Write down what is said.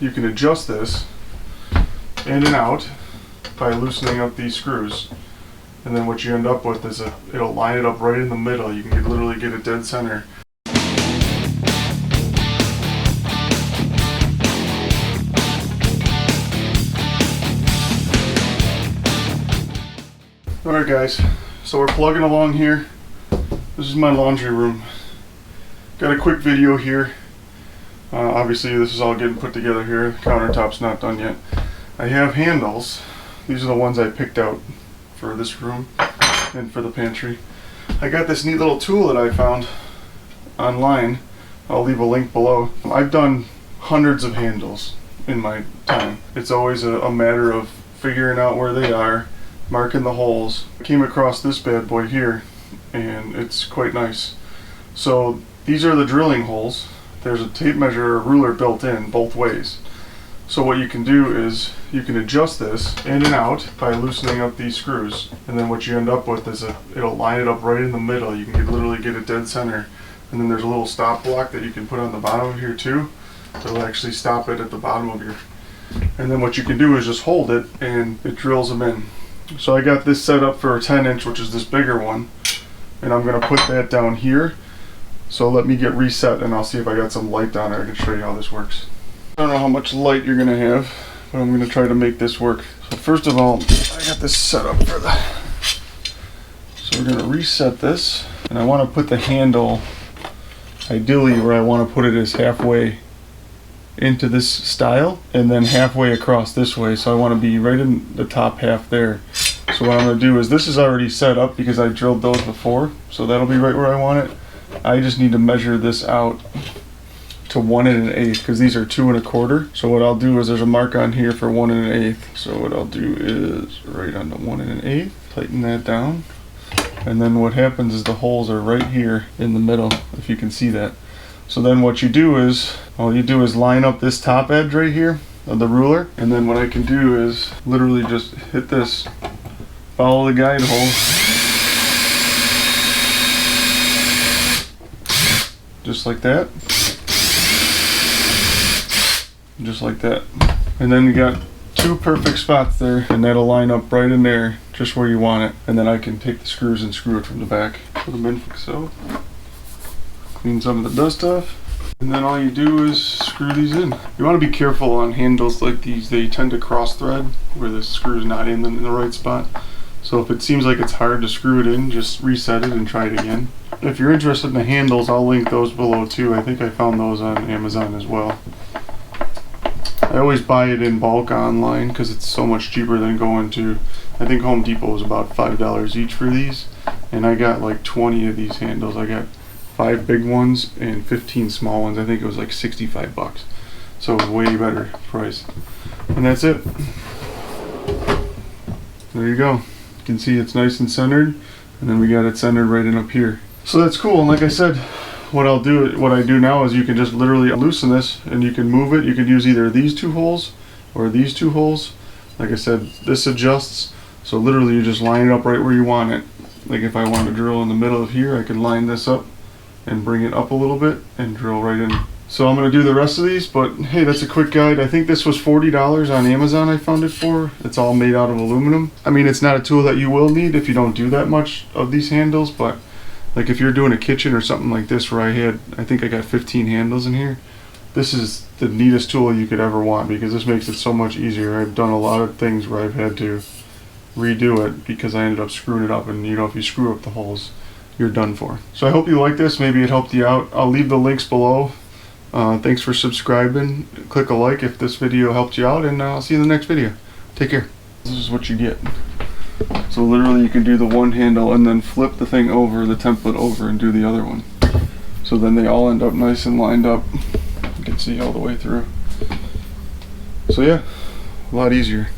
You can adjust this in and out by loosening up these screws. And then what you end up with is it'll line it up right in the middle. You can literally get it dead center. Alright guys, so we're plugging along here. This is my laundry room. Got a quick video here. Obviously this is all getting put together here. The countertop's not done yet. I have handles. These are the ones I picked out for this room and for the pantry. I got this neat little tool that I found online. I'll leave a link below. I've done hundreds of handles in my time. It's always a matter of figuring out where they are, marking the holes. I came across this bad boy here and it's quite nice. So these are the drilling holes. There's a tape measure or ruler built in both ways. So what you can do is you can adjust this in and out by loosening up these screws. And then what you end up with is it'll line it up right in the middle. You can literally get it dead center. And then there's a little stop block that you can put on the bottom of here too. It'll actually stop it at the bottom of your. And then what you can do is just hold it and it drills them in. So I got this set up for a 10-inch, which is this bigger one. And I'm going to put that down here. So let me get reset and I'll see if I got some light down there. I can show you how this works. I don't know how much light you're going to have, but I'm going to try to make this work. So first of all, I got this set up for the... So we're going to reset this. And I want to put the handle, ideally where I want to put it is halfway into this style and then halfway across this way. So I want to be right in the top half there. So what I'm going to do is, this is already set up because I drilled those before. So that'll be right where I want it. I just need to measure this out to 1 1/8 because these are 2 1/4. So what I'll do is there's a mark on here for 1 1/8. So what I'll do is right on the 1 1/8, tighten that down. And then what happens is the holes are right here in the middle, if you can see that. So then what you do is, all you do is line up this top edge right here of the ruler. And then what I can do is literally just hit this, follow the guide hole. Just like that. Just like that. And then you got 2 perfect spots there, and that'll line up right in there, just where you want it. And then I can take the screws and screw it from the back. Put them in like so. Clean some of the dust off. And then all you do is screw these in. You want to be careful on handles like these. They tend to cross thread where the screw is not in the right spot. So if it seems like it's hard to screw it in, just reset it and try it again. If you're interested in the handles, I'll link those below too. I think I found those on Amazon as well. I always buy it in bulk online because it's so much cheaper than going to, I think Home Depot was about $5 each for these. And I got like 20 of these handles. I got 5 big ones and 15 small ones. I think it was like 65 bucks. So it was way better price. And that's it. There you go. You can see it's nice and centered. And then we got it centered right in up here. So that's cool. And like I said, what I do now is you can just literally loosen this and you can move it. You can use either these 2 holes or these 2 holes. Like I said, this adjusts. So literally you just line it up right where you want it. Like if I want to drill in the middle of here, I can line this up and bring it up a little bit and drill right in. So I'm going to do the rest of these, but hey, that's a quick guide. I think this was $40 on Amazon I found it for. It's all made out of aluminum. I mean, it's not a tool that you will need if you don't do that much of these handles, but like if you're doing a kitchen or something like this where I think I got 15 handles in here, this is the neatest tool you could ever want because this makes it so much easier. I've done a lot of things where I've had to redo it because I ended up screwing it up, and you know, if you screw up the holes, you're done for. So I hope you like this. Maybe it helped you out. I'll leave the links below. Thanks for subscribing. Click a like if this video helped you out, and I'll see you in the next video. Take care. This is what you get. So literally you can do the one handle and then flip the thing over, the template over, and do the other one. So then they all end up nice and lined up. You can see all the way through. So yeah, a lot easier.